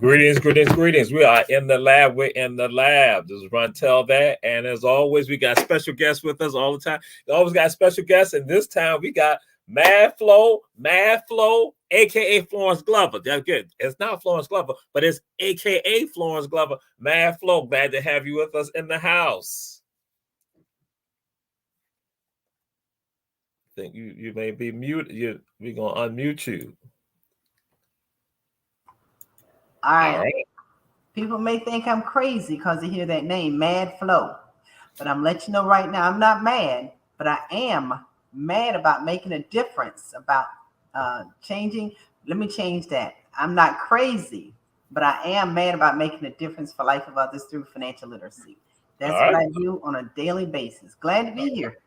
Greetings. We are in the lab. We're in the lab. This is Run Tell That. And as always, we got special guests with us all the time. We always got special guests. And this time we got Mad Flo, aka Florence Glover. That's good. It's not Florence Glover, but it's aka Florence Glover. Mad Flo, glad to have you with us in the house. I think you may be muted. We're gonna unmute you. All right. People may think I'm crazy because they hear that name, Mad Flo. But I'm letting you know right now, I'm not mad, but I am mad about making a difference, about changing. Let me change that. I'm not crazy, but I am mad about making a difference for life of others through financial literacy. That's what I do on a daily basis. Glad to be here.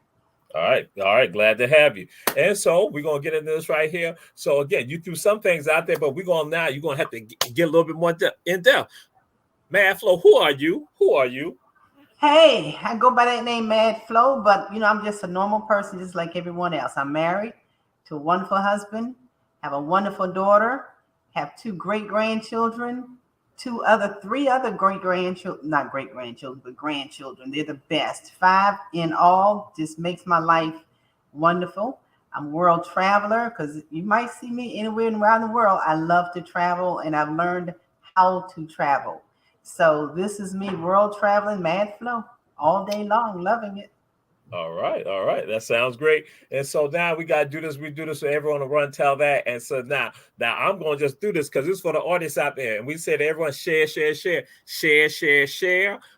All right. Glad to have you. And so we're gonna get into this right here. So again, you threw some things out there, but you're gonna have to get a little bit more in depth. Mad Flo, who are you? Hey, I go by that name, Mad Flo, but I'm just a normal person, just like everyone else. I'm married to a wonderful husband, have a wonderful daughter, have two great grandchildren, three other great grandchildren, not great grandchildren, but grandchildren. They're the best. 5 in all. Just makes my life wonderful. I'm a world traveler because you might see me anywhere around the world. I love to travel and I've learned how to travel. So this is me, world traveling, Mad Flo, all day long, loving it. All right. That sounds great. And so now we gotta do this. We do this so everyone to Run Tell That. And so now I'm gonna just do this because it's for the audience out there. And we said everyone share,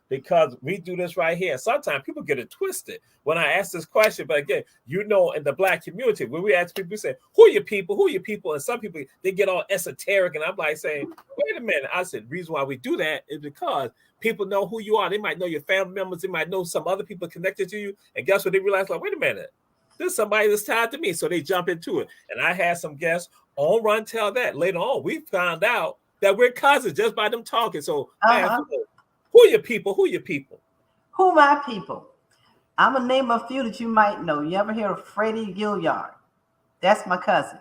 because we do this right here. Sometimes people get it twisted when I ask this question. But again, in the Black community, when we ask people, we say, who are your people? And some people, they get all esoteric. And I'm like saying, wait a minute. I said, the reason why we do that is because people know who you are. They might know your family members. They might know some other people connected to you. And guess what? They realize, like, wait a minute. There's somebody that's tied to me. So they jump into it. And I had some guests on Run Tell That. Later on, we found out that we're cousins just by them talking. So, man, who are your people? Who my people? I'm going to name a few that you might know. You ever hear of Freddie Gilliard? That's my cousin.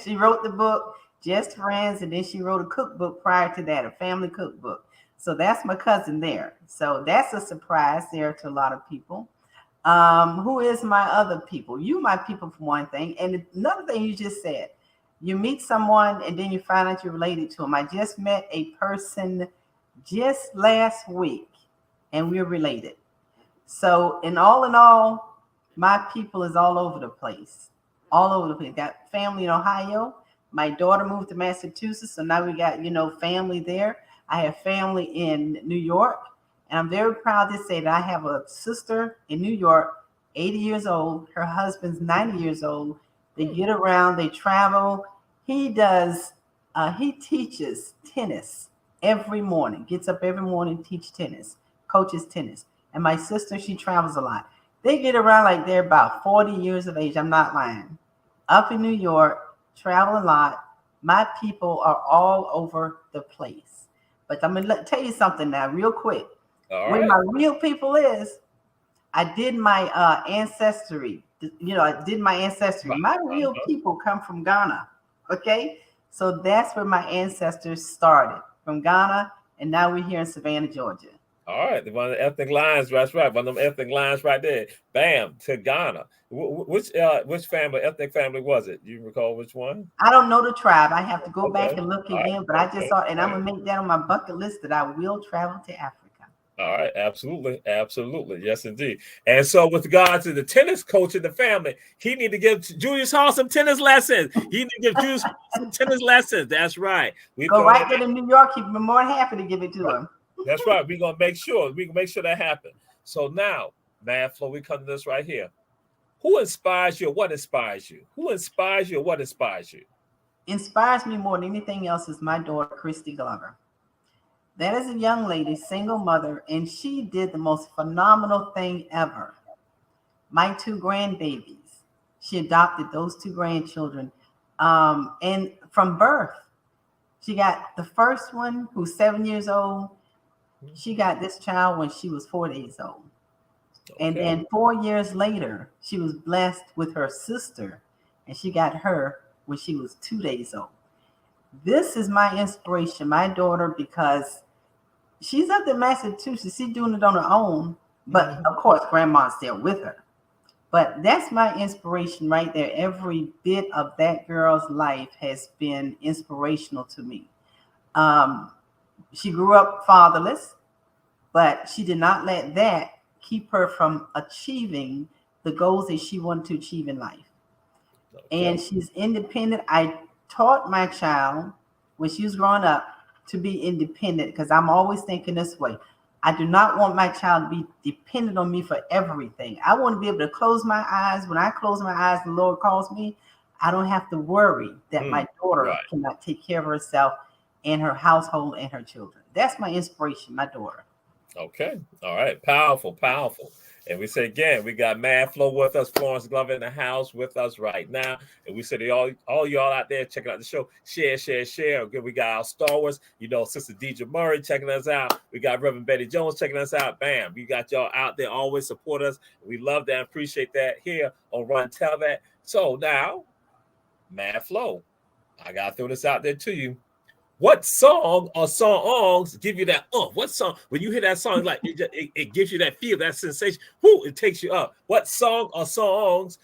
She wrote the book, Just Friends, and then she wrote a cookbook prior to that, a family cookbook. So that's my cousin there. So that's a surprise there to a lot of people. Who is my other people? You my people for one thing. And another thing you just said, you meet someone and then you find out you're related to them. I just met a person just last week and we're related. So in all, my people is all over the place. Got family in Ohio. My daughter moved to Massachusetts. So now we got, family there. I have family in New York. And I'm very proud to say that I have a sister in New York, 80 years old. Her husband's 90 years old. They get around, they travel. He teaches tennis every morning, gets up every morning, teach tennis, coaches tennis. And my sister, she travels a lot. They get around like they're about 40 years of age. I'm not lying. Up in New York, travel a lot. My people are all over the place. But I'm going to tell you something now real quick. Where my real people is, I did my ancestry. I did my ancestry. My real people come from Ghana. Okay? So that's where my ancestors started, from Ghana, and now we're here in Savannah, Georgia. All right, one of the ethnic lines, that's right. One of them ethnic lines right there. Bam, to Ghana. Which ethnic family was it? You recall which one? I don't know the tribe. I have to go back and look again, but I just thought, and I'm going to make that on my bucket list that I will travel to Africa. All right, absolutely. Yes, indeed. And so with regard to the tennis coach in the family, he need to give Julius Hall some tennis lessons. He need to give Julius some tennis lessons. That's right. Go right there to New York. He'd be more than happy to give it to him. That's right. We're going to make sure. that happens. So now, Mad Flo, we come to this right here. Who inspires you or what inspires you? Inspires me more than anything else is my daughter, Christy Glover. That is a young lady, single mother, and she did the most phenomenal thing ever. My 2 grandbabies. She adopted those 2 grandchildren. And from birth, she got the first one who's 7 years old. She got this child when she was 4 days old. Okay. And then 4 years later, she was blessed with her sister, and she got her when she was 2 days old. This is my inspiration, my daughter, because she's up in Massachusetts. She's doing it on her own. But of course, grandma's still with her. But that's my inspiration right there. Every bit of that girl's life has been inspirational to me. Um, she grew up fatherless, but she did not let that keep her from achieving the goals that she wanted to achieve in life. Okay. And she's independent. I taught my child when she was growing up to be independent because I'm always thinking this way. I do not want my child to be dependent on me for everything. I want to be able to close my eyes. When I close my eyes, the Lord calls me. I don't have to worry that my daughter Right. cannot take care of herself and her household and her children. That's my inspiration, my daughter. Okay. All right. Powerful, powerful. And we say again, we got Mad Flow with us, Florence Glover in the house with us right now. And we said to all y'all out there checking out the show, share, share, share. Again, we got our Star Wars, Sister Deidre Murray checking us out. We got Reverend Betty Jones checking us out. Bam. We got y'all out there, always support us. We love that and appreciate that here on Run Tell That. So now, Mad Flow, I got to throw this out there to you. What song or songs give you that what song when you hear that song, like it gives you that feel, that sensation, it takes you up? What song or songs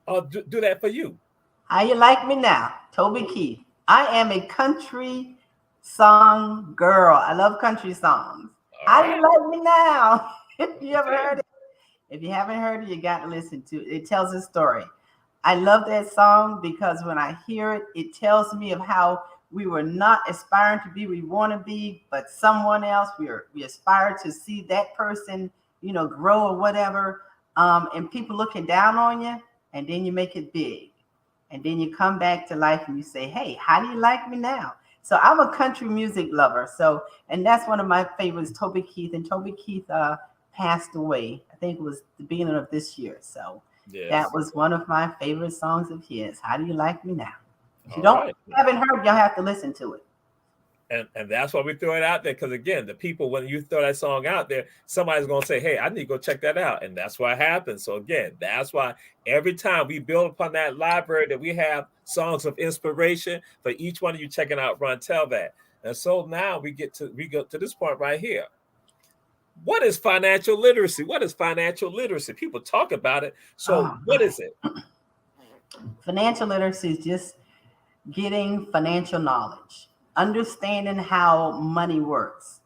do that for you? How you like me now? Toby Keith. I am a country song girl. I love country songs. All How do right. you like me now? If you ever Okay. heard it, if you haven't heard it, you got to listen to it. It tells a story. I love that song because when I hear it, it tells me of how we were not aspiring to be we want to be, but someone else. We aspire to see that person, grow or whatever. And people looking down on you, and then you make it big. And then you come back to life and you say, hey, how do you like me now? So I'm a country music lover. So, and that's one of my favorites, Toby Keith. And Toby Keith passed away. I think it was the beginning of this year. So that Yes. was one of my favorite songs of his. How do you like me now? If you All don't right. haven't heard, y'all have to listen to it. And that's why we throw it out there, because again, the people, when you throw that song out there, somebody's gonna say, hey, I need to go check that out. And that's what happens. So again, that's why every time we build upon that library that we have songs of inspiration for each one of you checking out Run Tell That. And so now we go to this point right here. What is financial literacy? What is financial literacy? People talk about it. So Oh what my. is it? Financial literacy is just getting financial knowledge, understanding how money works.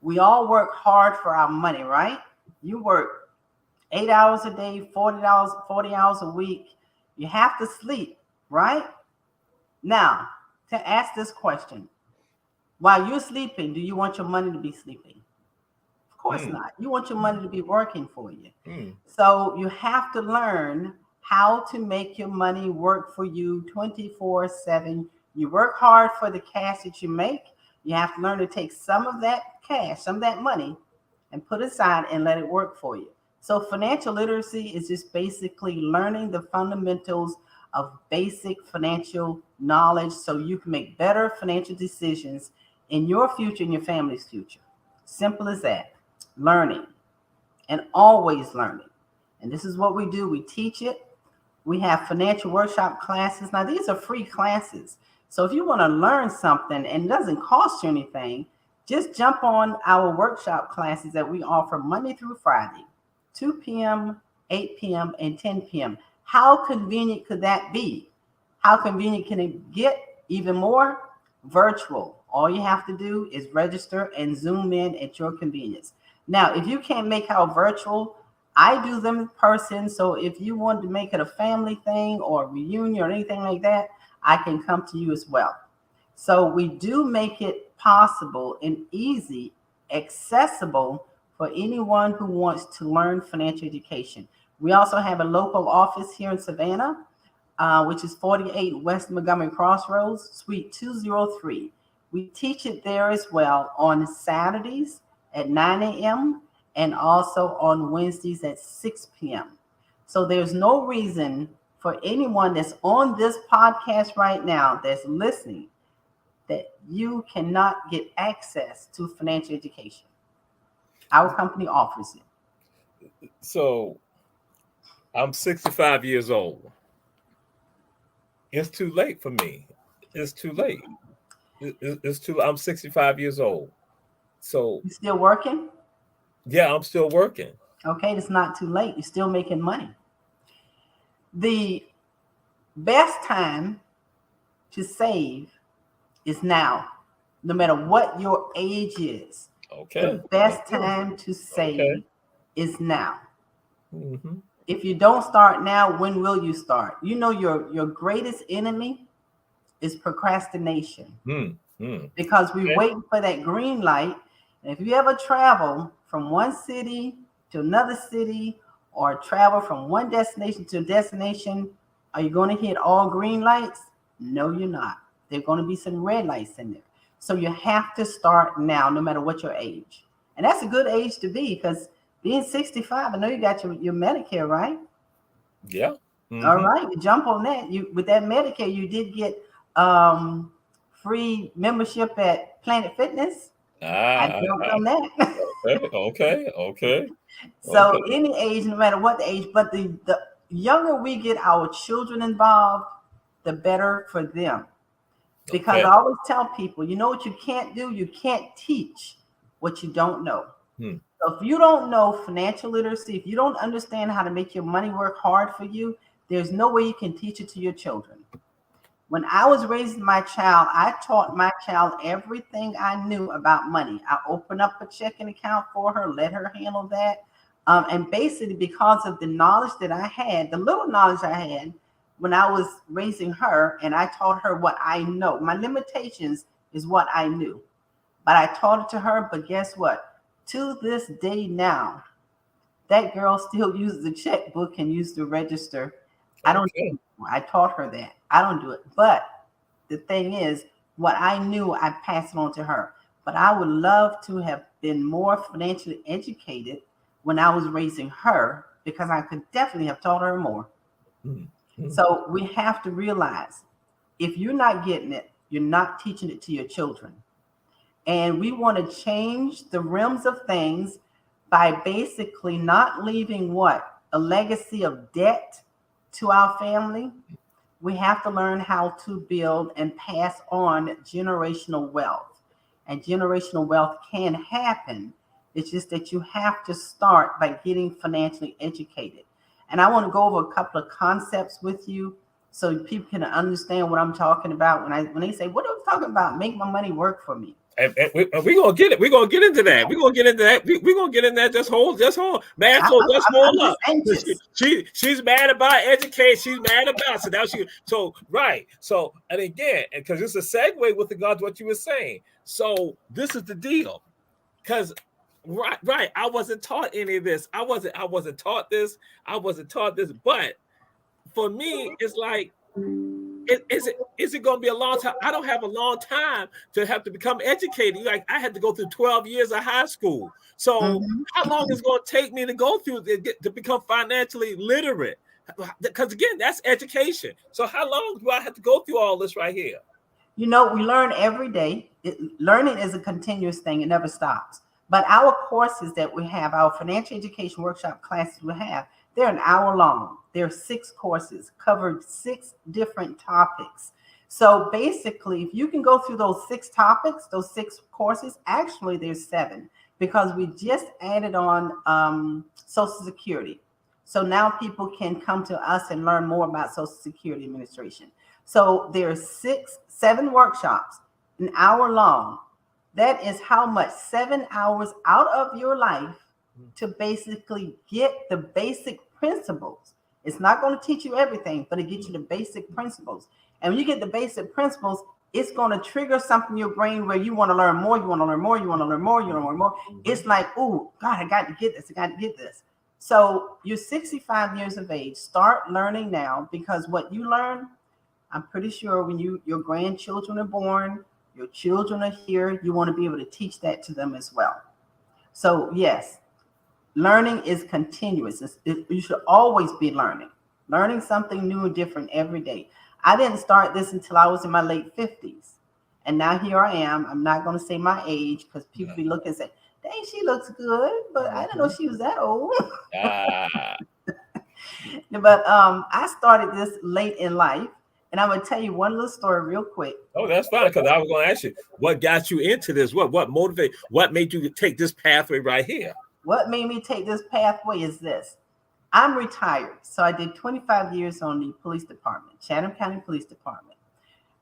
We all work hard for our money, right? You work 8 hours a day, 40 hours a week. You have to sleep, right? Now, to ask this question, while you're sleeping, do you want your money to be sleeping? Of course Hmm. not. You want your money to be working for you. Hmm. So you have to learn how to make your money work for you 24/7. You work hard for the cash that you make. You have to learn to take some of that cash, some of that money, and put aside and let it work for you. So financial literacy is just basically learning the fundamentals of basic financial knowledge so you can make better financial decisions in your future and your family's future. Simple as that. Learning and always learning. And this is what we do. We teach it. We have financial workshop classes. Now, these are free classes. So if you want to learn something and it doesn't cost you anything, just jump on our workshop classes that we offer Monday through Friday, 2 p.m., 8 p.m., and 10 p.m. How convenient could that be? How convenient can it get? Even more virtual. All you have to do is register and Zoom in at your convenience. Now, if you can't make out virtual, I do them in person. So if you want to make it a family thing or a reunion or anything like that, I can come to you as well. So we do make it possible and easy, accessible for anyone who wants to learn financial education. We also have a local office here in Savannah, which is 48 West Montgomery Crossroads, Suite 203. We teach it there as well on Saturdays at 9 a.m. and also on Wednesdays at 6 p.m. So there's no reason for anyone that's on this podcast right now that's listening that you cannot get access to financial education. Our company offers it. So I'm 65 years old. It's too late for me. It's too late. It's too. I'm 65 years old, so You still working? yeah, I'm still working. Okay, it's not too late. You're still making money. The best time to save is now, no matter what your age is. Okay. The best Okay. time to Okay. save is now. Mm-hmm. If you don't start now, when will you start? You know your greatest enemy is procrastination, Mm-hmm. because we Okay. wait for that green light. And if you ever travel from one city to another city, or travel from one destination to a destination, are you going to hit all green lights? No, you're not. There are going to be some red lights in there. So you have to start now, no matter what your age. And that's a good age to be, because being 65, I know you got your Medicare, right? Yeah. All Mm-hmm. right, you jump on that. You, with that Medicare, you did get um, free membership at Planet Fitness. I Ah. jumped on that. Okay. Okay. Okay. So Okay. any age, no matter what the age, but the younger we get our children involved, the better for them. Because Okay. I always tell people, you know what you can't do? You can't teach what you don't know. Hmm. So if you don't know financial literacy, if you don't understand how to make your money work hard for you, there's no way you can teach it to your children. When I was raising my child, I taught my child everything I knew about money. I opened up a checking account for her, let her handle that. And basically, because of the knowledge that I had, the little knowledge I had when I was raising her, and I taught her what I know. My limitations is what I knew, but I taught it to her. But guess what? To this day now, that girl still uses a checkbook and uses the register. I don't do Okay. it anymore. I taught her that. I don't do it. But the thing is, what I knew, I passed it on to her. But I would love to have been more financially educated when I was raising her, because I could definitely have taught her more. Mm-hmm. So we have to realize, if you're not getting it, you're not teaching it to your children. And we want to change the realms of things by basically not leaving what? A legacy of debt to our family. We have to learn how to build and pass on generational wealth. And generational wealth can happen. It's just that you have to start by getting financially educated. And I want to go over a couple of concepts with you so people can understand what I'm talking about when they say, "What are we talking about? Make my money work for me." And we gonna get it. We're gonna get into that. We're gonna get into that. We're gonna get in that. Just hold. Man, so just hold I'm just up. anxious. She's mad about education. She's mad about so now so right. So and again, because it's a segue with regard to what you were saying. So this is the deal. Because right. I wasn't taught any of this. I wasn't taught this. I wasn't taught this. But for me, it's like is it going to be a long time? I don't have a long time to have to become educated. Like I had to go through 12 years of high school. So Mhm. how long is it going to take me to go through to become financially literate? Because again, that's education. So how long do I have to go through all this right here? You know, we learn every day. Learning is a continuous thing, it never stops. But our courses that we have, our financial education workshop classes we have, they're an hour long. There are 6 courses, covered 6 different topics. So basically, if you can go through those 6 topics, those 6 courses, actually there's 7, because we just added on Social Security. So now people can come to us and learn more about Social Security Administration. So there's 7 workshops, an hour long. That is how much? 7 hours out of your life to basically get the basic principles. It's not going to teach you everything, but it gets you the basic principles. And when you get the basic principles, it's going to trigger something in your brain where you want to learn more, you want to learn more, you want to learn more, you want to learn more. It's like, oh, God, I got to get this. I got to get this. So you're 65 years of age. Start learning now, because what you learn, I'm pretty sure when your grandchildren are born, your children are here, you want to be able to teach that to them as well. So yes, learning is continuous. You should always be learning something new and different every day. I didn't start this until I was in my late 50s. And now here I am. I'm not going to say my age, because people be looking and say, dang, she looks good, but I didn't know she was that old. Ah. But I started this late in life, And I'm gonna tell you one little story real quick. Oh, that's fine, because I was going to ask you what got you into this. What motivated? What made you take this pathway right here? What made me take this pathway is this. I'm retired, so I did 25 years on the police department, Chatham County Police Department.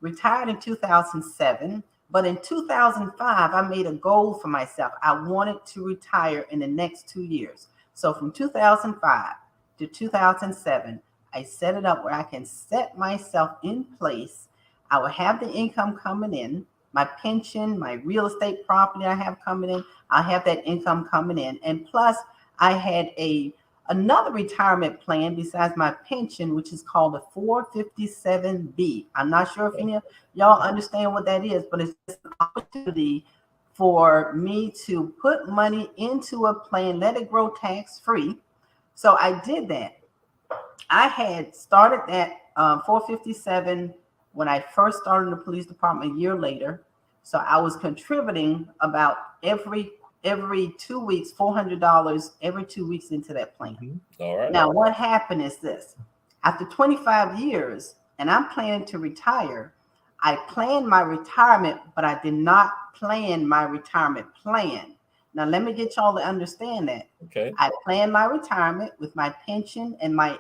Retired in 2007, but in 2005, I made a goal for myself. I wanted to retire in the next 2 years. So from 2005 to 2007, I set it up where I can set myself in place. I will have the income coming in, my pension, my real estate property I have coming in. I have that income coming in. And plus, I had another retirement plan besides my pension, which is called a 457B. I'm not sure if any of y'all understand what that is, but it's just an opportunity for me to put money into a plan, let it grow tax-free. So I did that. I had started that 457 when I first started in the police department a year later. So I was contributing about every 2 weeks, $400 every 2 weeks into that plan. Mm-hmm. All right. Now, what happened is this. After 25 years, and I'm planning to retire, I planned my retirement, but I did not plan my retirement plan. Now, let me get y'all to understand that. Okay. I planned my retirement with my pension and my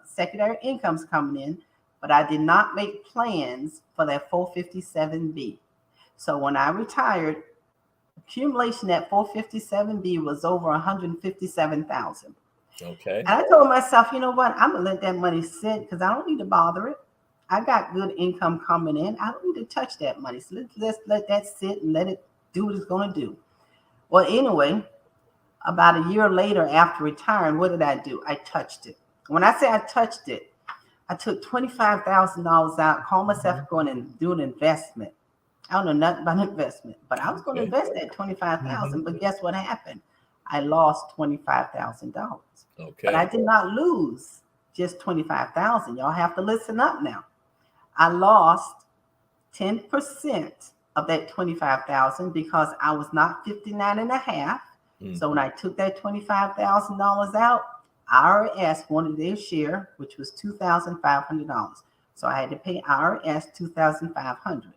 secondary incomes coming in, but I did not make plans for that 457B. So when I retired, accumulation at 457B was over 157,000. Okay. And I told myself, you know what? I'm gonna let that money sit because I don't need to bother it. I got good income coming in. I don't need to touch that money. So let's let that sit and let it do what it's gonna do. Well, anyway, about a year later after retiring, what did I do? I touched it. When I say I touched it, I took $25,000 out, called myself going and do an investment. I don't know nothing about investment, but I was going to invest that $25,000. But guess what happened? I lost $25,000. Okay. But I did not lose just $25,000. Y'all have to listen up now. I lost 10% of that $25,000 because I was not 59 and a half. So when I took that $25,000 out, IRS wanted their share, which was $2,500. So I had to pay IRS $2,500.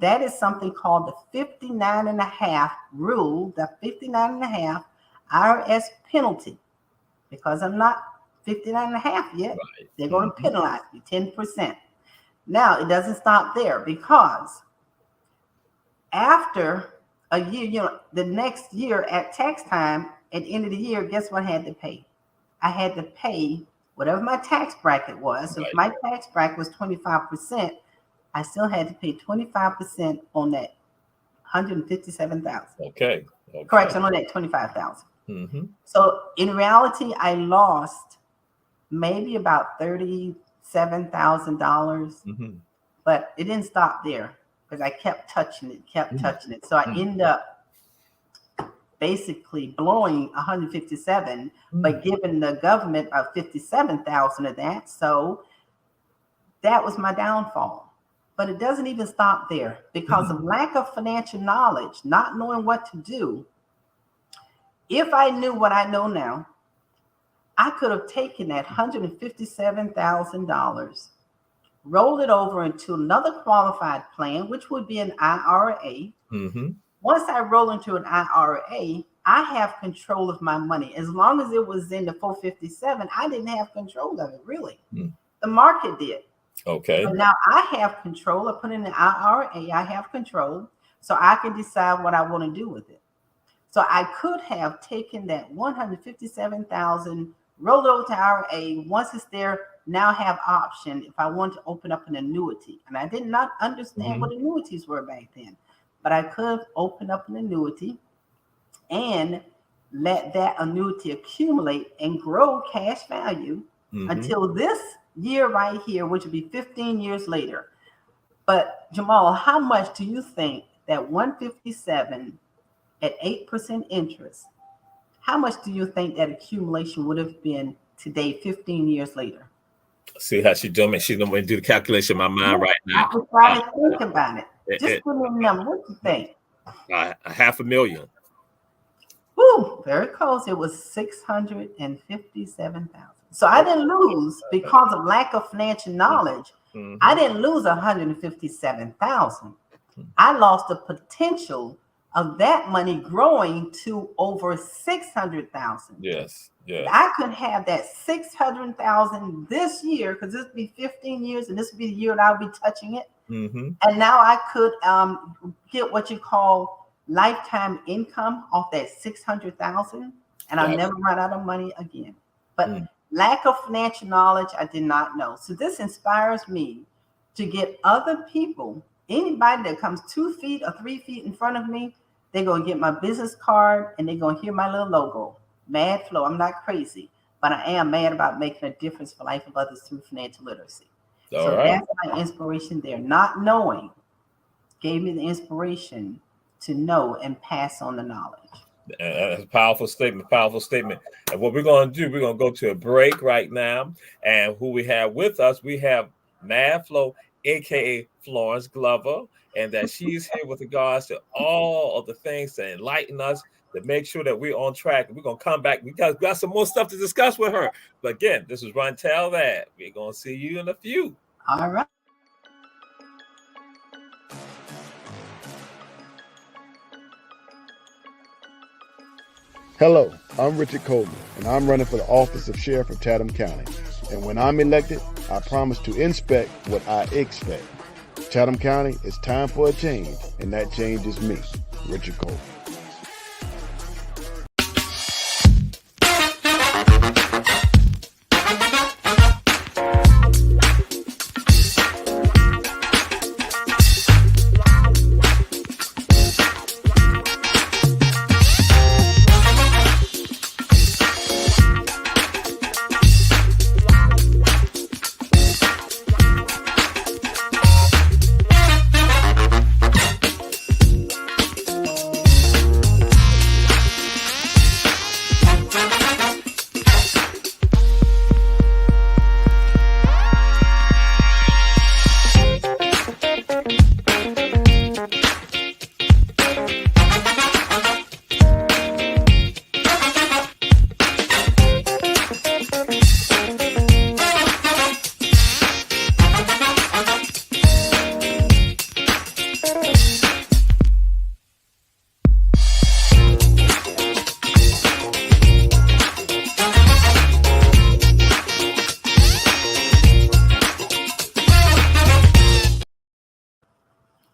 That is something called the 59 and a half rule, the 59 and a half IRS penalty. Because I'm not 59 and a half yet, they're going to penalize me 10%. Now, it doesn't stop there because after a year, the next year at tax time, at the end of the year, guess what I had to pay? I had to pay whatever my tax bracket was. So if my tax bracket was 25%, I still had to pay 25% on that 157,000. Okay. Correction on that 25,000. So in reality, I lost maybe about $37,000, but it didn't stop there because I kept touching it. So I ended up basically blowing 157, but giving the government 57,000 of that. So that was my downfall. But it doesn't even stop there because of lack of financial knowledge, not knowing what to do. If I knew what I know now, I could have taken that $157,000, rolled it over into another qualified plan, which would be an IRA. Once I roll into an IRA, I have control of my money. As long as it was in the 457, I didn't have control of it, really. The market did. Okay. So now I have control. I put in the IRA, I have control, so I can decide what I want to do with it. So I could have taken that 157,000, rolled it over to IRA. Once it's there, now have option if I want to open up an annuity. And I did not understand what annuities were back then, but I could open up an annuity and let that annuity accumulate and grow cash value until this year right here, which would be 15 years later. But Jamal, how much do you think that 157 at 8% interest, how much do you think that accumulation would have been today, 15 years later? See how she's doing it. She's going to do the calculation in my mind right now. I'm trying to think about it. Just give me a number. What do you think? $500,000. Woo, very close. It was 657,000. So I didn't lose because of lack of financial knowledge. I didn't lose 157,000. I lost the potential of that money growing to over 600,000. Yes. Yes. I could have that 600,000 this year, because this would be 15 years, and this would be the year that I'll be touching it. And now I could get what you call lifetime income off that 600,000, and I'll never run out of money again. But lack of financial knowledge, I did not know. So this inspires me to get other people, anybody that comes 2 feet or 3 feet in front of me, they're going to get my business card and they're going to hear my little logo, Mad Flow. I'm not crazy, but I am mad about making a difference for the life of others through financial literacy. So that's my inspiration there. Not knowing gave me the inspiration to know and pass on the knowledge. That's a powerful statement, powerful statement. And what we're going to do, we're going to go to a break right now. And who we have with us, we have Mad Flow, a.k.a. Florence Glover, and that she's here with regards to all of the things to enlighten us, to make sure that we're on track. And we're going to come back because we got some more stuff to discuss with her. But again, this is Run Tell That. We're going to see you in a few. All right. Hello, I'm Richard Coleman, and I'm running for the office of Sheriff of Chatham County. And when I'm elected, I promise to inspect what I expect. Chatham County, it's time for a change, and that change is me, Richard Coleman.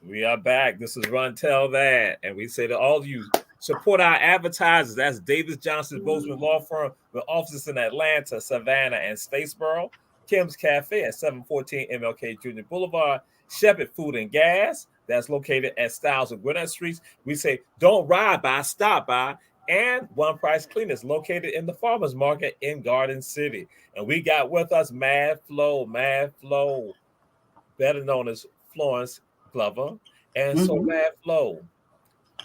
We are back. This is Run Tell That. And we say to all of you, support our advertisers. That's Davis Johnson Bozeman Law Firm with offices in Atlanta, Savannah, and Statesboro. Kim's Cafe at 714 MLK Jr. Boulevard. Shepherd Food and Gas. That's located at Styles and Gwinnett Streets. We say, don't ride by, stop by. And One Price Cleaners located in the Farmers Market in Garden City. And we got with us Mad Flow, better known as Florence Glover. And so Mad Flow,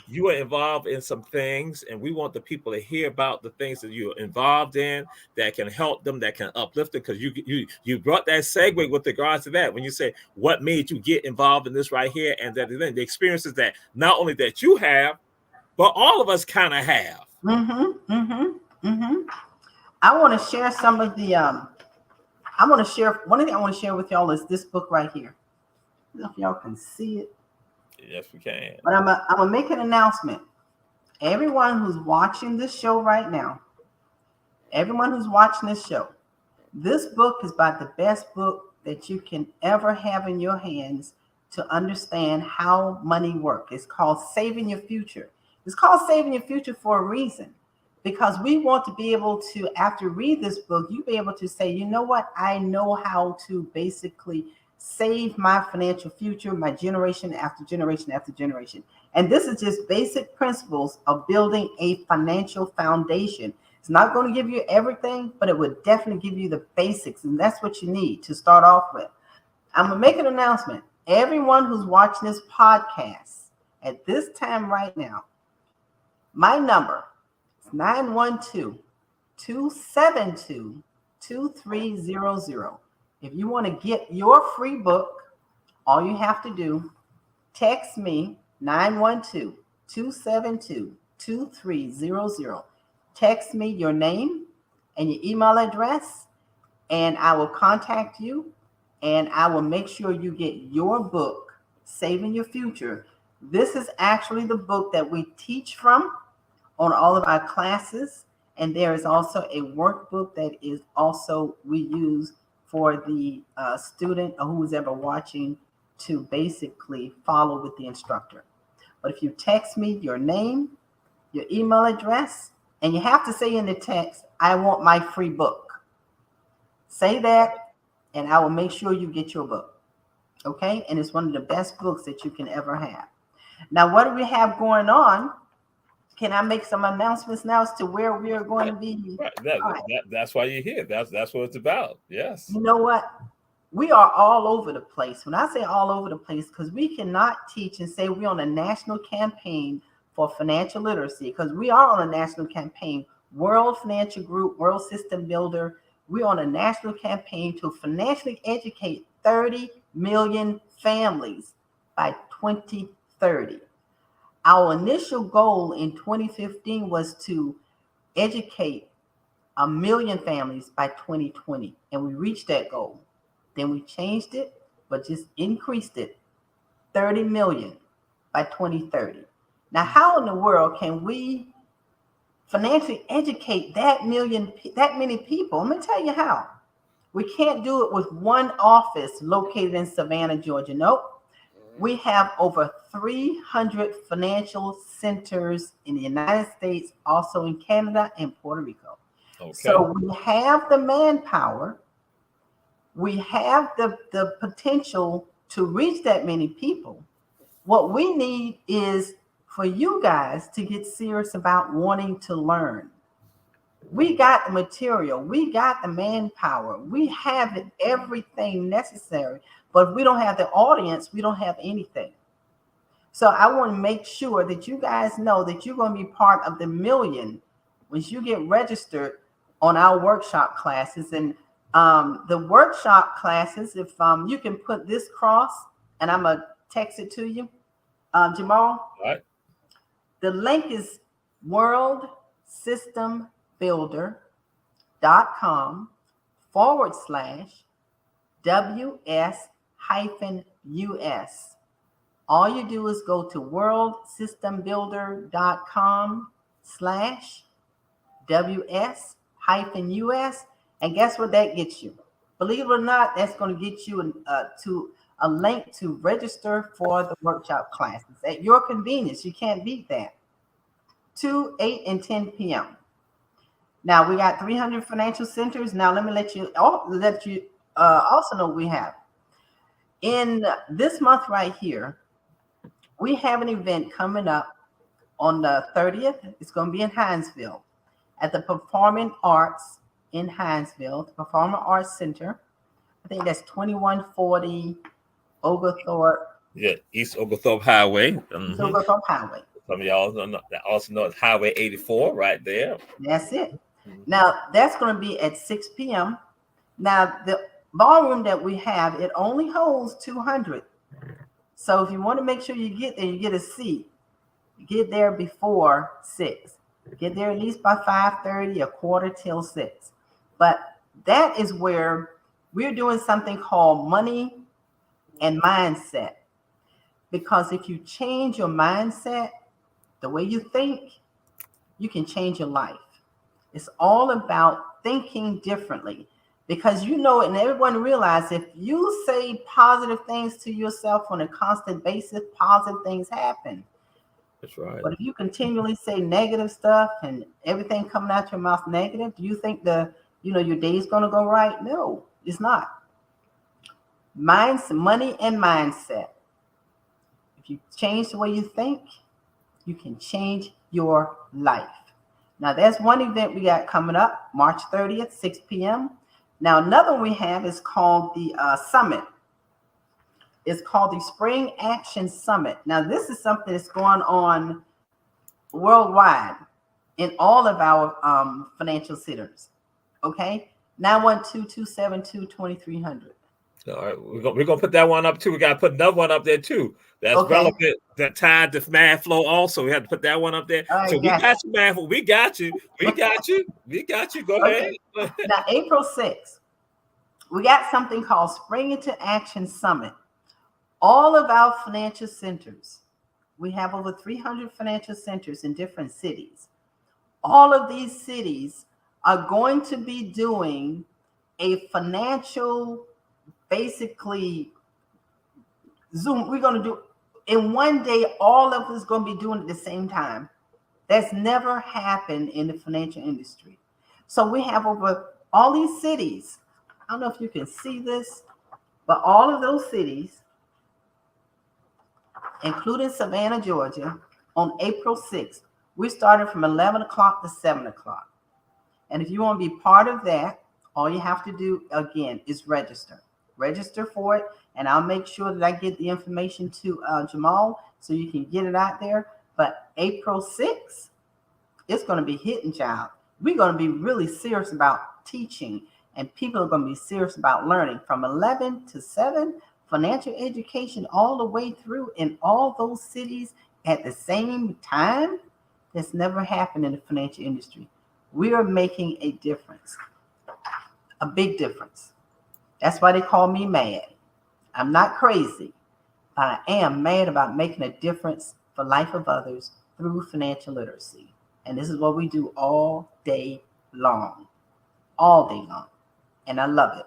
you are involved in some things, and we want the people to hear about the things that you're involved in that can help them, that can uplift them. Because you brought that segue with regards to that when you say what made you get involved in this right here, and that the experiences that not only that you have, but all of us kind of have. I want to share some of the. One thing I want to share with y'all is this book right here. I don't know if y'all can see it. Yes, we can. But I'm gonna make an announcement. Everyone who's watching this show right now, this book is about the best book that you can ever have in your hands to understand how money works. It's called Saving Your Future. It's called Saving Your Future for a reason, because we want to be able to, after you read this book, you be able to say, you know what, I know how to basically save my financial future, my generation after generation after generation. And this is just basic principles of building a financial foundation. It's not going to give you everything, but it would definitely give you the basics. And that's what you need to start off with. I'm going to make an announcement. Everyone who's watching this podcast at this time right now, my number is 912-272-2300. If you want to get your free book, all you have to do, text me 912-272-2300. Text me your name and your email address, and I will contact you. and I will make sure you get your book, Saving Your Future. This is actually the book that we teach from on all of our classes. And there is also a workbook that is also we use for the student or who's ever watching to basically follow with the instructor. But if you text me your name, your email address, and you have to say in the text, I want my free book. Say that, and I will make sure you get your book. Okay? And it's one of the best books that you can ever have. Now, what do we have going on? Can I make some announcements now as to where we are going to be? Right. That's why you're here. That's what it's about. Yes. You know what? We are all over the place. When I say all over the place, because we cannot teach and say we're on a national campaign for financial literacy, because we are on a national campaign, World Financial Group, World System Builder. We're on a national campaign to financially educate 30 million families by 2030. Our initial goal in 2015 was to educate 1 million families by 2020, and we reached that goal. Then we changed it, but just increased it, 30 million by 2030. Now, how in the world can we financially educate that many people? I'm going to tell you how. We can't do it with one office located in Savannah, Georgia. Nope. We have over 300 financial centers in the United States, also in Canada and Puerto Rico. Okay. So we have the manpower. We have the potential to reach that many people. What we need is for you guys to get serious about wanting to learn. We got the material. We got the manpower. We have everything necessary. But if we don't have the audience, we don't have anything. So I want to make sure that you guys know that you're going to be part of the million once you get registered on our workshop classes. And the workshop classes, if you can put this cross, and I'm going to text it to you, Jamal. All right. The link is worldsystembuilder.com/WS-US. All you do is go to worldsystembuilder.com/WS-US. And guess what that gets you? Believe it or not, that's going to get you to a link to register for the workshop classes at your convenience. You can't beat that. 2, 8, and 10 p.m. Now we got 300 financial centers. Now let me let you also know we have in this month right here. We have an event coming up on the 30th. It's going to be in Hinesville at the Performing Arts in Hinesville, the Performing Arts Center. I think that's 2140 Oglethorpe. Yeah, East Oglethorpe Highway. East Oglethorpe Highway. Some of y'all also know it's Highway 84 right there. That's it. Now, that's going to be at 6 p.m. Now, the ballroom that we have, it only holds 200. So if you want to make sure you get there, you get a seat. Get there before 6. Get there at least by 5:30, a quarter till 6. But that is where we're doing something called money and mindset. Because if you change your mindset, the way you think, you can change your life. It's all about thinking differently. Because you know it, and everyone realizes if you say positive things to yourself on a constant basis, positive things happen. That's right. But if you continually say negative stuff and everything coming out your mouth negative, do you think your day's going to go right? No, it's not. Money and mindset. If you change the way you think, you can change your life. Now, there's one event we got coming up, March 30th, 6 p.m. Now, another one we have is called the Summit. It's called the Spring Action Summit. Now, this is something that's going on worldwide in all of our financial centers. Okay? 912-272-2300. All right, we're gonna put that one up too. We gotta put another one up there too. That's relevant. That tied to math flow. Also, we have to put that one up there. Right, so we got you, math. We got you. We got you. Go ahead. Now, April 6th, We got something called Spring into Action Summit. All of our financial centers, we have over 300 financial centers in different cities. All of these cities are going to be doing a financial, basically, Zoom. We're going to do in one day, all of us going to be doing it at the same time. That's never happened in the financial industry. So we have over all these cities. I don't know if you can see this, but all of those cities, including Savannah, Georgia, on April 6th, we started from 11 o'clock to 7 o'clock. And if you want to be part of that, all you have to do, again, is register. Register for it, and I'll make sure that I get the information to Jamal so you can get it out there. But April 6th, it's going to be hitting, child. We're going to be really serious about teaching, and people are going to be serious about learning from 11 to 7, financial education all the way through in all those cities at the same time. That's never happened in the financial industry. We are making a difference, a big difference. That's why they call me mad. I'm not crazy, but I am mad about making a difference for life of others through financial literacy. And this is what we do all day long, and I love it.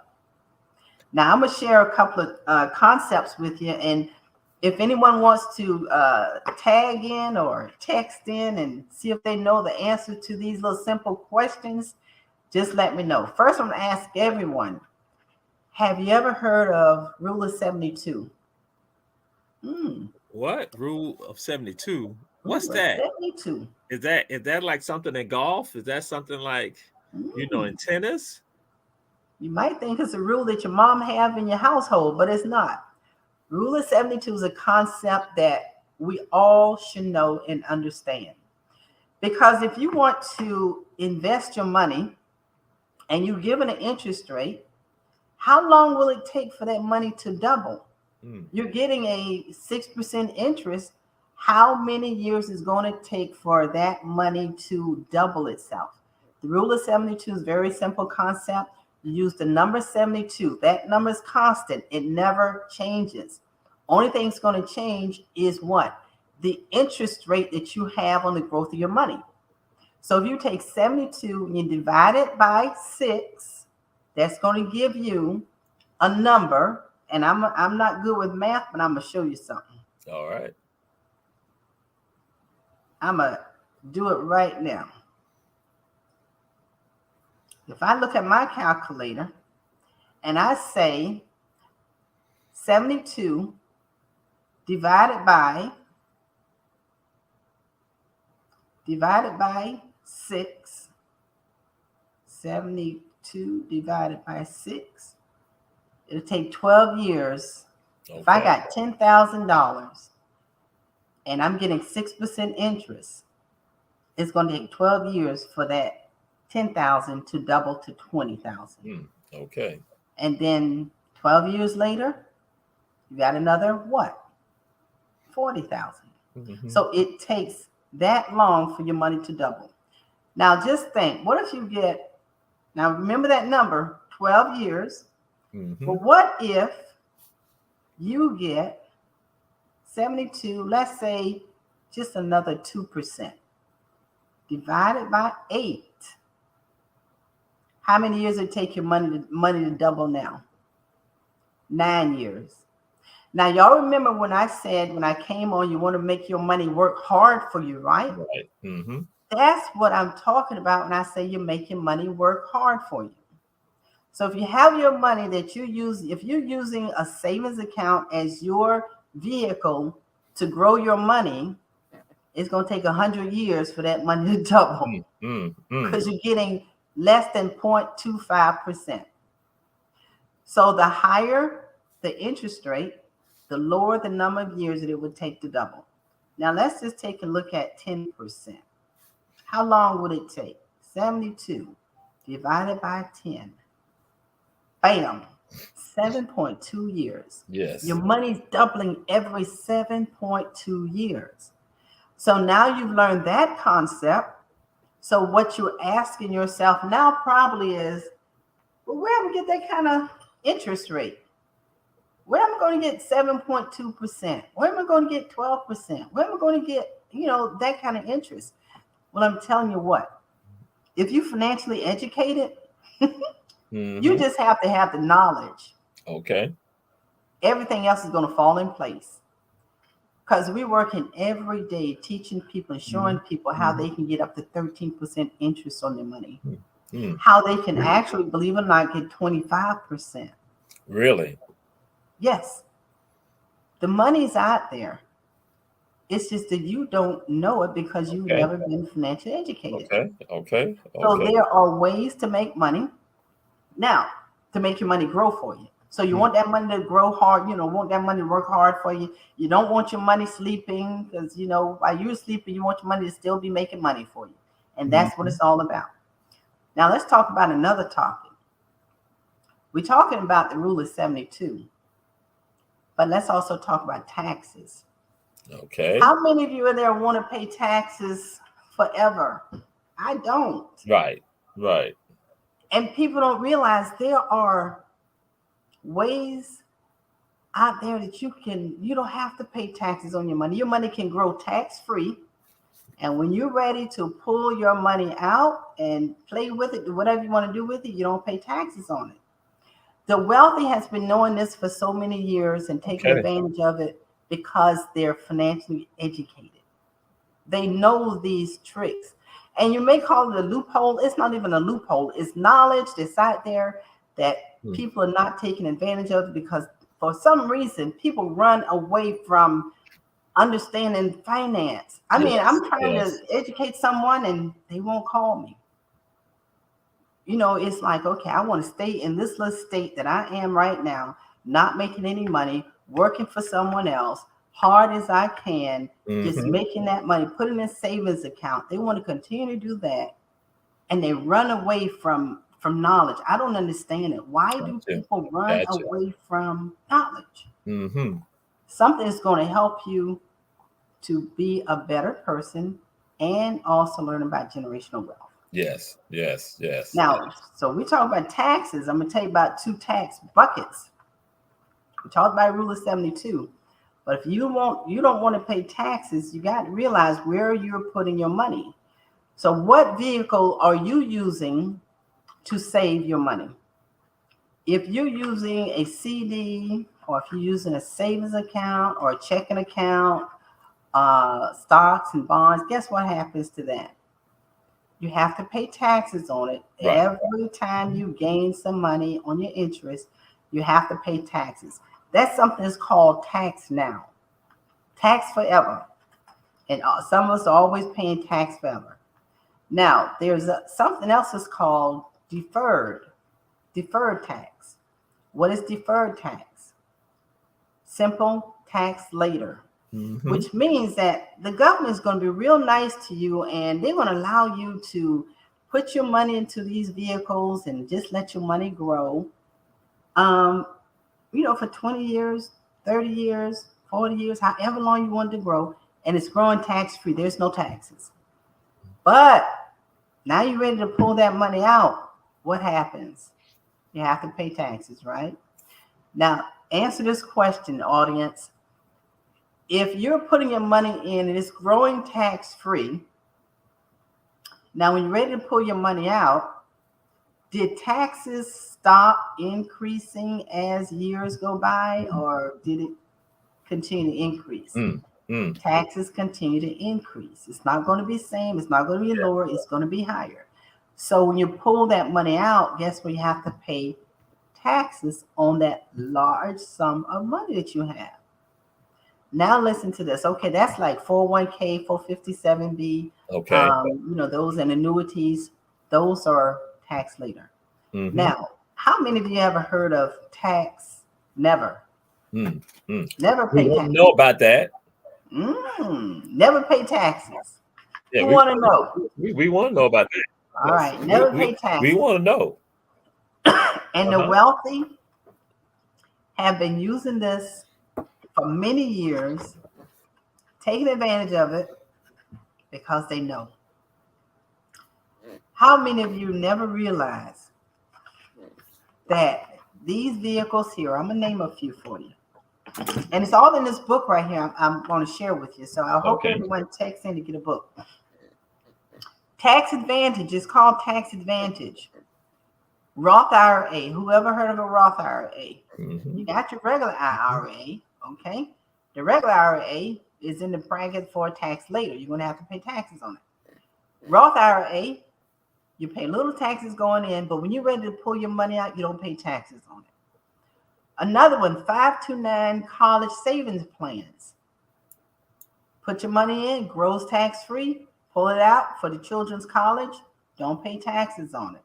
Now, I'm going to share a couple of concepts with you, and if anyone wants to tag in or text in and see if they know the answer to these little simple questions, just let me know. First, I'm going to ask everyone, have you ever heard of Rule of 72? What? Rule of 72? What's that? 72. Is that like something in golf? Is that something like, in tennis? You might think it's a rule that your mom have in your household, but it's not. Rule of 72 is a concept that we all should know and understand. Because if you want to invest your money and you're given an interest rate, how long will it take for that money to double? You're getting a 6% interest. How many years is going to take for that money to double itself? The rule of 72 is a very simple concept. You use the number 72. That number is constant. It never changes. Only thing that's going to change is what? The interest rate that you have on the growth of your money. So if you take 72 and you divide it by 6, that's going to give you a number. And I'm not good with math, but I'm going to show you something. All right. I'm going to do it right now. If I look at my calculator and I say 72 divided by 6, 72 divided by 6, it'll take 12 years. Okay. If I got $10,000 and I'm getting 6% interest, it's going to take 12 years for that 10,000 to double to 20,000. Okay. And then 12 years later, you got another what? 40,000. Mm-hmm. So it takes that long for your money to double. Now just think, what if you get, now remember that number, 12 years. Mm-hmm. But what if you get 72, let's say just another 2%, divided by 8. How many years it take your money to double now? 9 years. Now, y'all remember when I said, when I came on, you want to make your money work hard for you, right? Right. Mm-hmm. That's what I'm talking about when I say you're making money work hard for you. So if you have your money that you use, if you're using a savings account as your vehicle to grow your money, it's going to take 100 years for that money to double because you're getting less than 0.25%. So the higher the interest rate, the lower the number of years that it would take to double. Now let's just take a look at 10%. How long would it take? 72 divided by 10. Bam, 7.2 years. Yes. Your money's doubling every 7.2 years. So now you've learned that concept. So what you're asking yourself now probably is, well, where do we get that kind of interest rate. Where am I going to get 7.2%? Where am I going to get 12%? Where am I going to get, that kind of interest? Well, I'm telling you what, if you're financially educated, you just have to have the knowledge. Okay. Everything else is going to fall in place. Because we're working every day teaching people and showing people how they can get up to 13% interest on their money. How they can actually, believe it or not, get 25%. Really? Yes. The money's out there. It's just that you don't know it because you've never been financially educated. Okay. So there are ways to make money. Now, to make your money grow for you. So you want that money to grow hard, want that money to work hard for you. You don't want your money sleeping because, while you're sleeping, you want your money to still be making money for you. And that's what it's all about. Now, let's talk about another topic. We're talking about the rule of 72, but let's also talk about taxes. Okay. How many of you in there want to pay taxes forever? I don't. Right. And people don't realize there are ways out there that you don't have to pay taxes on your money. Your money can grow tax-free. And when you're ready to pull your money out and play with it, do whatever you want to do with it, you don't pay taxes on it. The wealthy has been knowing this for so many years and taking advantage of it because they're financially educated. They know these tricks. And you may call it a loophole. It's not even a loophole. It's knowledge that's out there that people are not taking advantage of because for some reason, people run away from understanding finance. I mean, I'm trying to educate someone and they won't call me. It's like, okay, I want to stay in this little state that I am right now, not making any money, working for someone else, hard as I can, just making that money, putting in a savings account. They want to continue to do that. And they run away from knowledge. I don't understand it. Why do people run away from knowledge? Something is going to help you to be a better person and also learn about generational wealth. Yes. Now, so we talk about taxes. I'm going to tell you about 2 tax buckets. We talked about rule of 72. But if you don't want to pay taxes, you got to realize where you're putting your money. So what vehicle are you using to save your money? If you're using a CD or if you're using a savings account or a checking account, stocks and bonds, guess what happens to that? You have to pay taxes on it. Every time you gain some money on your interest, you have to pay taxes. That's something that's called tax now. Tax forever. And some of us are always paying tax forever. Now, there's something else that's called deferred tax. What is deferred tax? Simple tax later, which means that the government is going to be real nice to you and they're going to allow you to put your money into these vehicles and just let your money grow, for 20 years, 30 years, 40 years, however long you want it to grow, and it's growing tax-free. There's no taxes. But now you're ready to pull that money out. What happens? You have to pay taxes, right? Now, answer this question, audience. If you're putting your money in and it's growing tax-free, now when you're ready to pull your money out, did taxes stop increasing as years go by, or did it continue to increase? Taxes continue to increase. It's not going to be the same. It's not going to be lower. It's going to be higher. So when you pull that money out, guess what? You have to pay taxes on that large sum of money that you have. Now listen to this. Okay, that's like 401k, 457b. Okay. Those and annuities, those are taxed later. Now, how many of you ever heard of tax never? Never pay taxes. Know about that. Never pay taxes. Yeah, we want to know. We want to know about that. All right, never pay taxes. We want to know. And the wealthy have been using this for many years, taking advantage of it because they know. How many of you never realize that these vehicles here, I'm going to name a few for you. And it's all in this book right here I'm going to share with you. So I hope everyone takes in to get a book. Tax Advantage is called Tax Advantage. Roth IRA. Whoever heard of a Roth IRA? Mm-hmm. You got your regular IRA, okay? The regular IRA is in the bracket for tax later. You're going to have to pay taxes on it. Roth IRA, you pay little taxes going in, but when you're ready to pull your money out, you don't pay taxes on it. Another one, 529 college savings plans. Put your money in, grows tax-free, pull it out for the children's college, don't pay taxes on it.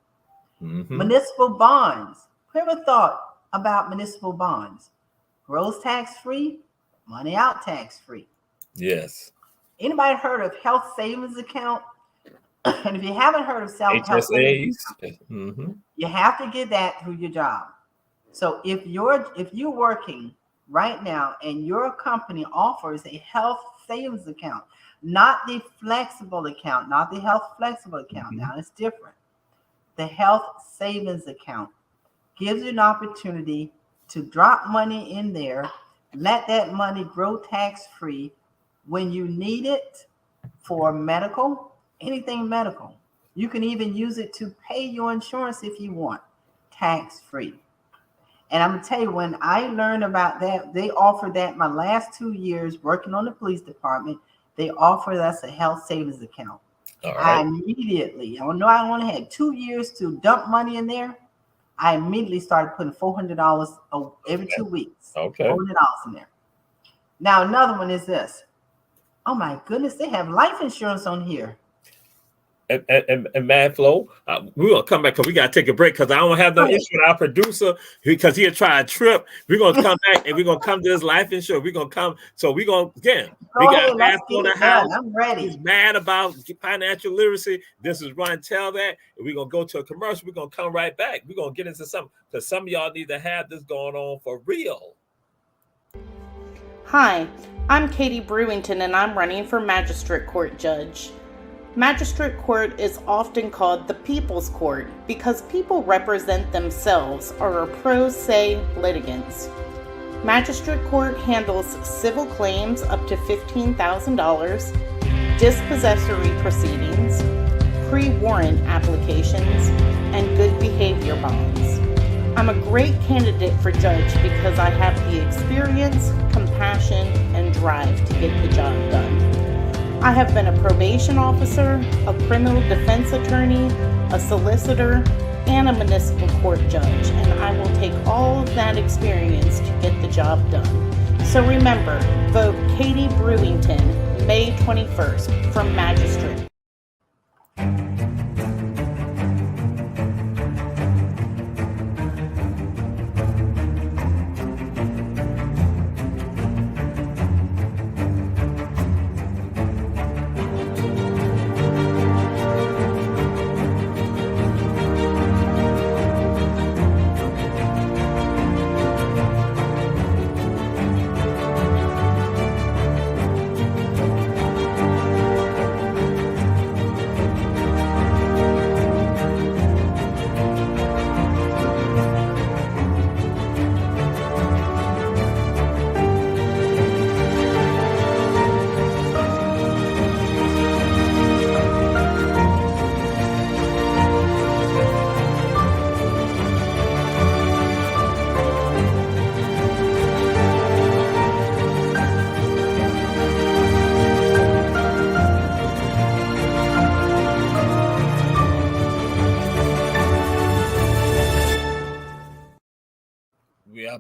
Mm-hmm. Municipal bonds. Who ever thought about municipal bonds? Grows tax-free, money out tax-free. Yes. Anybody heard of health savings account? And if you haven't heard of health savings account, you have to get that through your job. So if you're working right now and your company offers a health savings account, not the flexible account, not the health flexible account. Now it's different. The health savings account gives you an opportunity to drop money in there, let that money grow tax-free when you need it for medical, anything medical. You can even use it to pay your insurance if you want, tax-free. And I'm going to tell you, when I learned about that, they offered that my last 2 years working on the police department, they offered us a health savings account. Right. I immediately, I only had 2 years to dump money in there. I immediately started putting $400 every 2 weeks. Okay. $400 in there. Now, another one is this. Oh my goodness, they have life insurance on here. And Mad Flow, we're gonna come back because we gotta take a break because I don't have no issue with our producer because he'll try a trip. We're gonna come back and we're gonna come to this life insurance. We're gonna come, so we're gonna again. We got Mad Flow in the house. I'm ready. He's mad about financial literacy. This is Run Tell That. And we're gonna go to a commercial. We're gonna come right back. We're gonna get into something because some of y'all need to have this going on for real. Hi, I'm Katie Brewington and I'm running for Magistrate Court Judge. Magistrate Court is often called the People's Court because people represent themselves or are pro se litigants. Magistrate Court handles civil claims up to $15,000, dispossessory proceedings, pre-warrant applications, and good behavior bonds. I'm a great candidate for judge because I have the experience, compassion, and drive to get the job done. I have been a probation officer, a criminal defense attorney, a solicitor, and a municipal court judge, and I will take all of that experience to get the job done. So remember, vote Katie Brewington, May 21st, from Magistrate.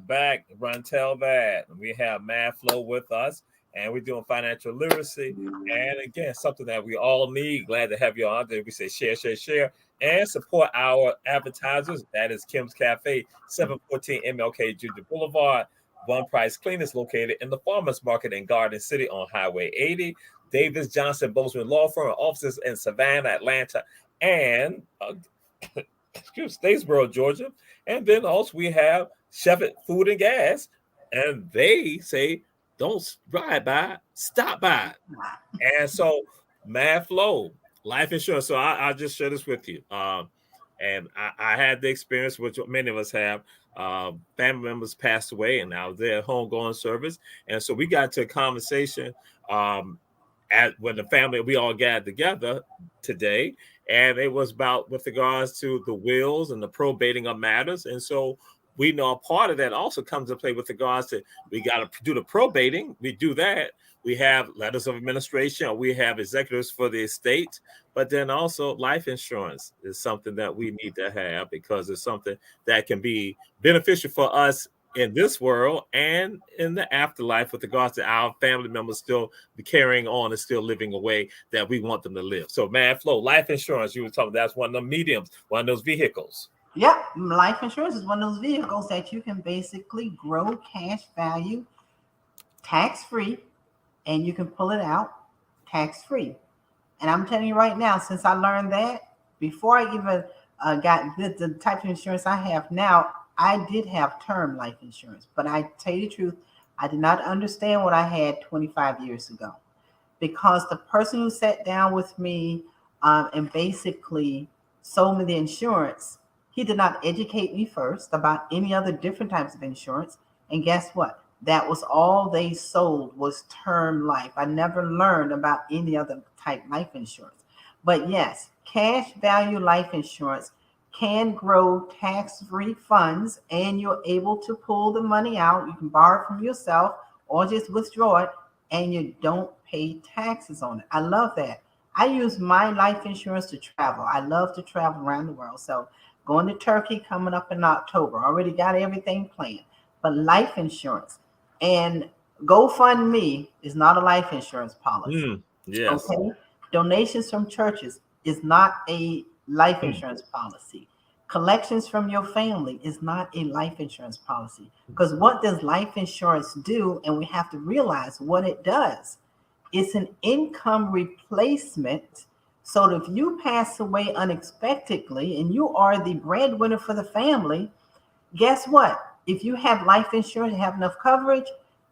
Back, Run Tell That. We have Mad Flow with us, and we're doing financial literacy. And again, something that we all need. Glad to have you on there. We say share, and support our advertisers. That is Kim's Cafe, 714 MLK Junior Boulevard. One Price Cleaners located in the Farmers Market in Garden City on Highway 80. Davis Johnson Bozeman Law Firm offices in Savannah, Atlanta, and Statesboro, Georgia. And then also we have Chevette Food and Gas, and they say don't ride by, stop by. And so Mad Flow, life insurance. So I'll just share this with you. And I had the experience, which many of us have. family members passed away, and I was there at homegoing service. And so we got to a conversation when the family, we all gathered together today, and it was about with regards to the wills and the probating of matters. And so we know a part of that also comes into play with regards to, we got to do the probating. We do that. We have letters of administration, or we have executors for the estate, but then also life insurance is something that we need to have, because it's something that can be beneficial for us in this world and in the afterlife, with regards to our family members still be carrying on and still living a way that we want them to live. So, Mad Flow, life insurance, you were talking, that's one of the mediums, one of those vehicles. Yeah, life insurance is one of those vehicles that you can basically grow cash value tax-free, and you can pull it out tax-free. And I'm telling you right now, since I learned that, before I even got the type of insurance I have now, I did have term life insurance. But I tell you the truth, I did not understand what I had 25 years ago, because the person who sat down with me and basically sold me the insurance, he did not educate me first about any other different types of insurance. And guess what? That was all they sold, was term life. I never learned about any other type life insurance. But yes, cash value life insurance can grow tax-free funds, and you're able to pull the money out. You can borrow it from yourself or just withdraw it, and you don't pay taxes on it. I love that. I use my life insurance to travel. I love to travel around the world. So going to Turkey coming up in October. Already got everything planned. But life insurance and GoFundMe is not a life insurance policy. Yes. Okay. Donations from churches is not a life insurance policy. Collections from your family is not a life insurance policy. Because what does life insurance do? And we have to realize what it does. It's an income replacement. So that if you pass away unexpectedly and you are the breadwinner for the family, guess what? If you have life insurance and have enough coverage,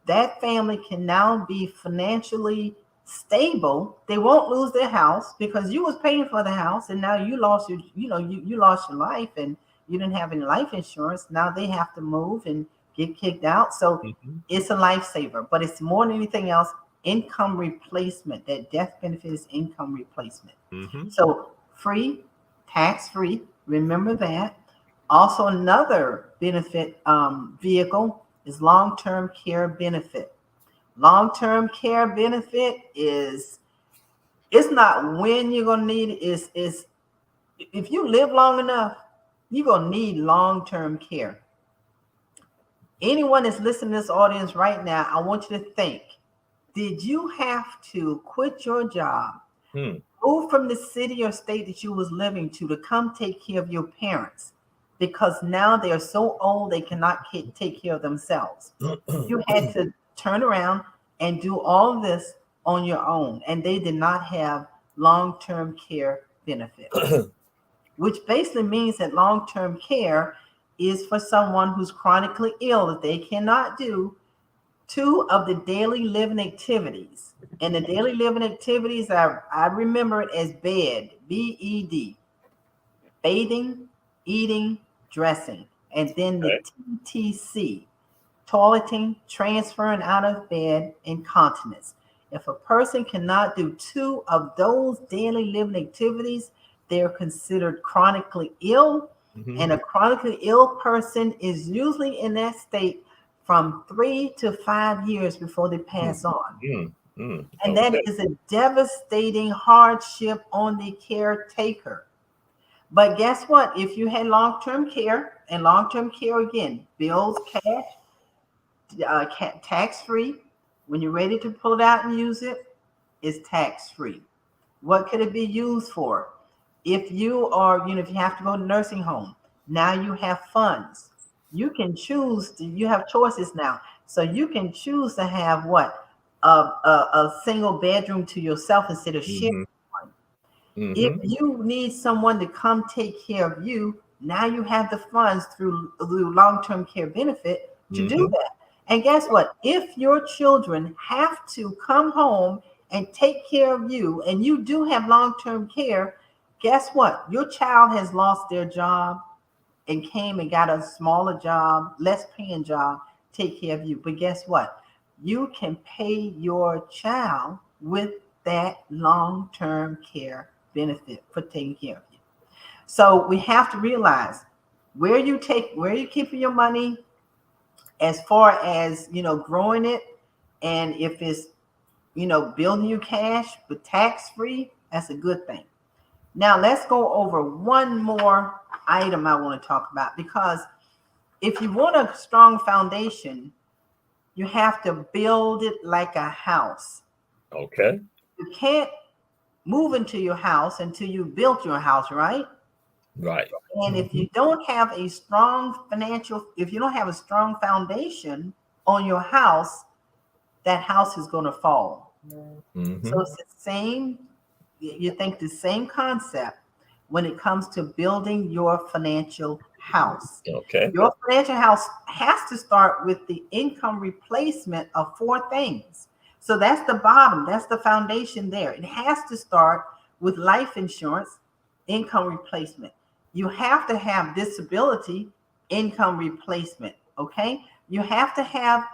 that family can now be financially stable. They won't lose their house because you was paying for the house, and now you lost your, you lost your life, and you didn't have any life insurance. Now they have to move and get kicked out. So it's a lifesaver, but it's more than anything else, income replacement. That death benefit is income replacement. So free, tax-free. Remember that. Also, another benefit vehicle is long-term care benefit. Long-term care benefit it's not when you're going to need it. Is if you live long enough, you're going to need long-term care. Anyone that's listening to this audience right now, I want you to think, did you have to quit your job, move from the city or state that you was living to come take care of your parents? Because now they are so old, they cannot take care of themselves. You had to turn around and do all this on your own. And they did not have long-term care benefit, which basically means that long-term care is for someone who's chronically ill, that they cannot do 2 of the daily living activities. And the daily living activities, I remember it as BED, B-E-D, bathing, eating, dressing, and then the TTC, toileting, transferring out of bed, incontinence. If a person cannot do 2 of those daily living activities, they're considered chronically ill. And a chronically ill person is usually in that state from 3 to 5 years before they pass on. And that is a devastating hardship on the caretaker. But guess what? If you had long-term care, and long-term care, again, bills, cash, tax-free. When you're ready to pull it out and use it, it's tax-free. What could it be used for? If you are, if you have to go to nursing home, now you have funds. You can choose you have choices now. So you can choose to have what? A single bedroom to yourself instead of sharing. If you need someone to come take care of you, now you have the funds through long-term care benefit to do that. And guess what? If your children have to come home and take care of you, and you do have long-term care, guess what? Your child has lost their job and came and got a smaller job, less paying job, take care of you. But guess what? You can pay your child with that long-term care benefit for taking care of you. So we have to realize where you keeping your money as far as, growing it. And if it's, building you cash but tax-free, that's a good thing. Now let's go over one more item I want to talk about, because if you want a strong foundation, you have to build it like a house. Okay. You can't move into your house until you built your house, right? Right. And if you don't have a strong if you don't have a strong foundation on your house, that house is going to fall. Mm-hmm. So it's the same, you think the same concept when it comes to building your financial house. Okay. Your financial house has to start with the income replacement of 4 things. So that's the bottom, that's the foundation there. It has to start with life insurance, income replacement. You have to have disability, income replacement. Okay. You have to have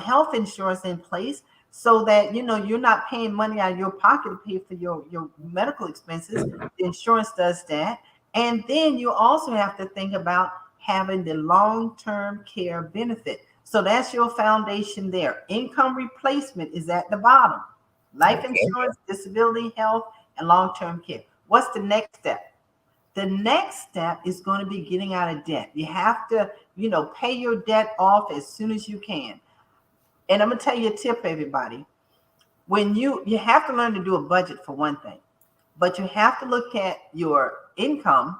health insurance in place, so that you're not paying money out of your pocket to pay for your medical expenses. The insurance does that. And then you also have to think about having the long-term care benefit. So that's your foundation there. Income replacement is at the bottom. Life insurance, disability, health, and long-term care. What's the next step? The next step is going to be getting out of debt. You have to, pay your debt off as soon as you can. And I'm going to tell you a tip, everybody. When you have to learn to do a budget, for one thing, but you have to look at your income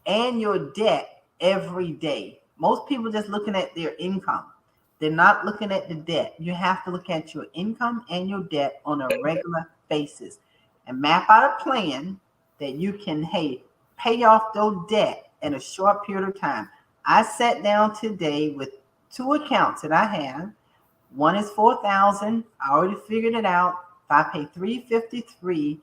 and your debt every day. Most people just looking at their income. They're not looking at the debt. You have to look at your income and your debt on a regular basis and map out a plan that you can, pay off those debt in a short period of time. I sat down today with 2 accounts that I have. One is $4,000. I already figured it out. If I pay $353,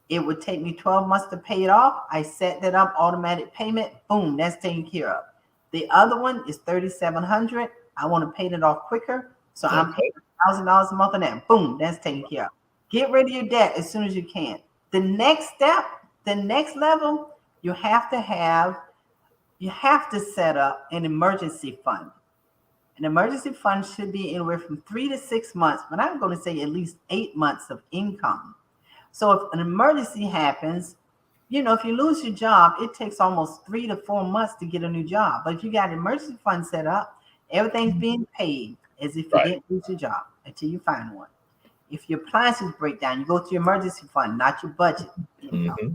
it would take me 12 months to pay it off. I set that up, automatic payment. Boom, that's taken care of. The other one is $3,700. I want to pay it off quicker, so I'm paying $1,000 a month on that. Boom, that's taken care of. Get rid of your debt as soon as you can. The next step, the next level, you have to set up an emergency fund. An emergency fund should be anywhere from 3 to 6 months, but I'm going to say at least 8 months of income. So if an emergency happens, if you lose your job, it takes almost 3 to 4 months to get a new job. But if you got an emergency fund set up, everything's being paid as if you didn't lose your job until you find one. If your appliances break down, you go to your emergency fund, not your budget. Mm-hmm.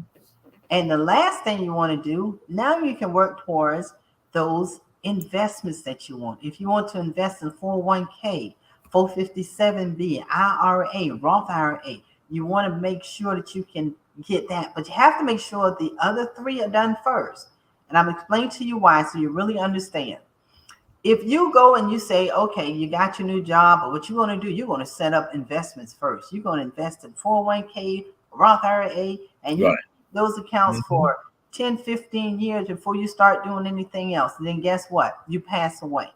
And the last thing you want to do, now you can work towards those investments that you want. If you want to invest in 401k, 457b, IRA, Roth IRA, you want to make sure that you can get that. But you have to make sure the other 3 are done first. And I'm explaining to you why, so you really understand. If you go and you say, okay, you got your new job, but what you want to do, you're going to set up investments first. You're going to invest in 401k, Roth IRA, and you those accounts for 10, 15 years before you start doing anything else. And then guess what? You pass away.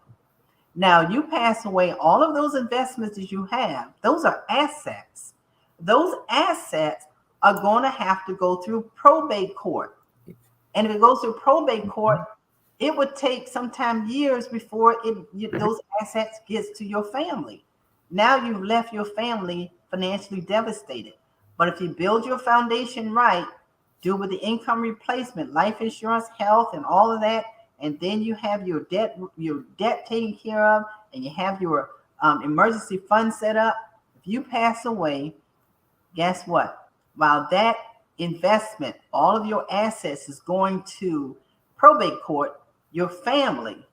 Now you pass away, all of those investments that you have, those are assets. Those assets are going to have to go through probate court. And if it goes through probate court, it would take sometimes years before those assets gets to your family. Now you've left your family financially devastated. But if you build your foundation right, do with the income replacement, life insurance, health, and all of that, and then you have your debt taken care of, and you have your emergency fund set up. If you pass away, guess what? While that investment, all of your assets is going to probate court, your family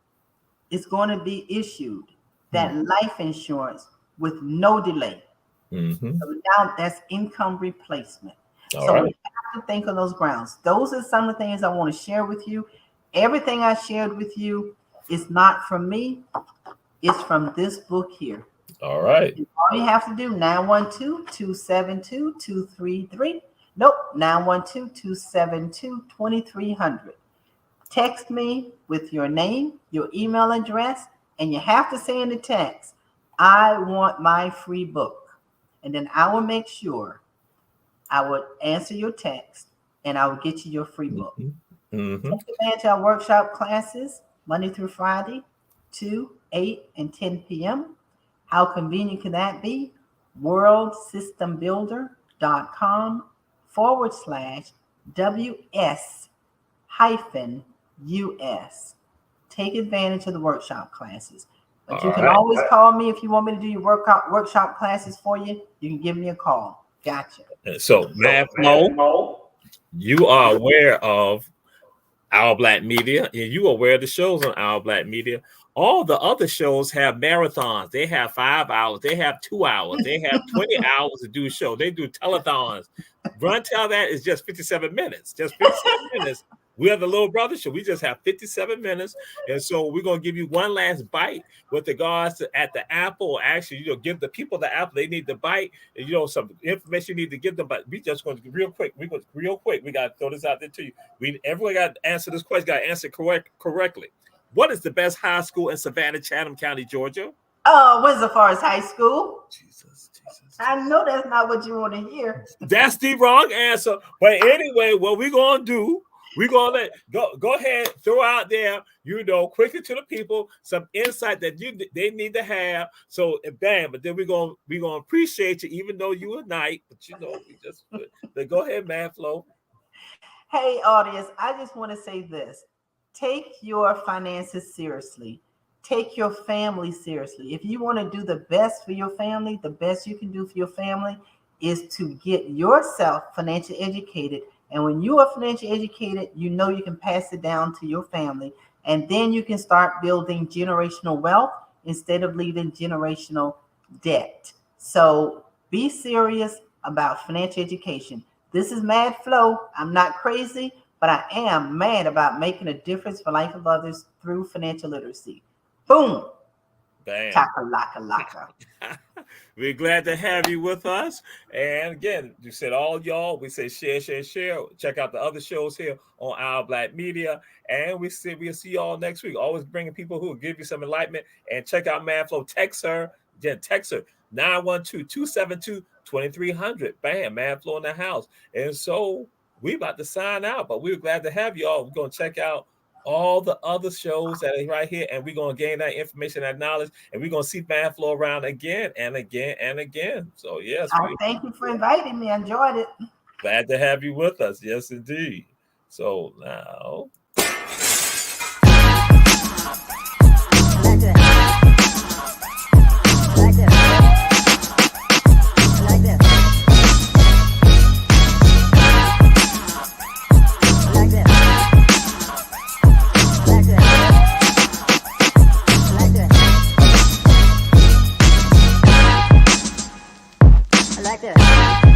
is going to be issued that life insurance with no delay. Mm-hmm. So now that's income replacement. We have to think on those grounds. Those are some of the things I want to share with you. Everything I shared with you is not from me. It's from this book here. All right. And all you have to do, 912-272-2333. Nope, 912-272-2300. Text me with your name, your email address, and you have to say in the text, I want my free book. And then I will make sure I would answer your text and I will get you your free book. Mm-hmm. Take advantage of our workshop classes Monday through Friday, 2, 8, and 10 p.m. How convenient can that be? worldsystembuilder.com/WS-US. Take advantage of the workshop classes. But you can always call me if you want me to do your workshop classes for you. You can give me a call. Gotcha. So, Mad Flo, you are aware of Our Black Media, and you are aware of the shows on Our Black Media. All the other shows have marathons. They have 5 hours. They have 2 hours. They have 20 hours to do a show. They do telethons. Run Tell That is just 57 minutes. Just 57 minutes. We are the Little Brother Show. We just have 57 minutes. And so we're going to give you one last bite with regards to at the apple. Actually, give the people the apple. They need the bite. And, some information you need to give them. But we just going to real quick. We got to throw this out there to you. Everyone got to answer this question. Got to answer correctly. What is the best high school in Savannah, Chatham County, Georgia? Windsor Forest High School. Jesus. I know that's not what you want to hear. That's the wrong answer. But anyway, what we're going to do, we're going to go ahead, throw out there, quickly to the people, some insight that they need to have. So, bam, but then we're going to appreciate you, even though you a knight. But, we just go ahead, man, Flo. Hey, audience, I just want to say this. Take your finances seriously. Take your family seriously. If you want to do the best for your family, the best you can do for your family is to get yourself financially educated. And when you are financially educated, you can pass it down to your family. And then you can start building generational wealth instead of leaving generational debt. So be serious about financial education. This is Mad Flo. I'm not crazy, but I am mad about making a difference for the life of others through financial literacy. Boom. Bam. Taka-laka-laka. We're glad to have you with us. And again, you said all y'all, we say share. Check out the other shows here on Our Black Media. And we'll see y'all next week. Always bringing people who will give you some enlightenment. And check out Mad Flo. Text her. Again, text her 912-272-2300. Bam, Mad Flo in the house. And so we're about to sign out, but we're glad to have y'all. We're going to check out all the other shows that are right here, and we're going to gain that information, that knowledge, and we're going to see Mad Flo around again and again and again. So, yes. Thank you for inviting me. I enjoyed it. Glad to have you with us. Yes, indeed. So, now. like that.